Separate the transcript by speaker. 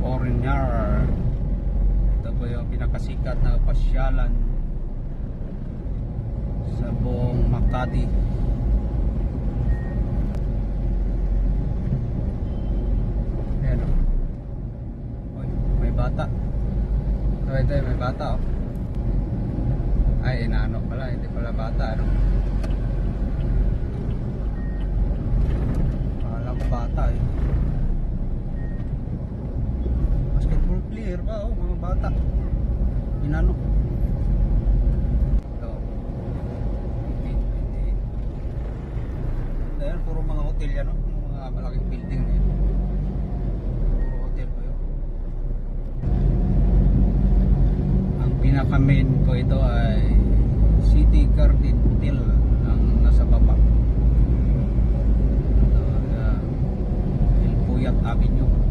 Speaker 1: Foreigner. Ito po yung pinakasikat na pasyalan sa buong Makati. Ayan o. Uy, may bata. Ito, may bata o. Ay, inaano pala. Hindi pala bata, ano? Akala ko bata eh. Basketball player ba o, mga bata. Inano. Ito. Ayan, puro mga hotel yan o. Mga malaking building na yun. Puro hotel po yun. Ang pinaka-main ko ito ay City Garden Hotel ang nasa baba. Ito, El Puyat Avenue.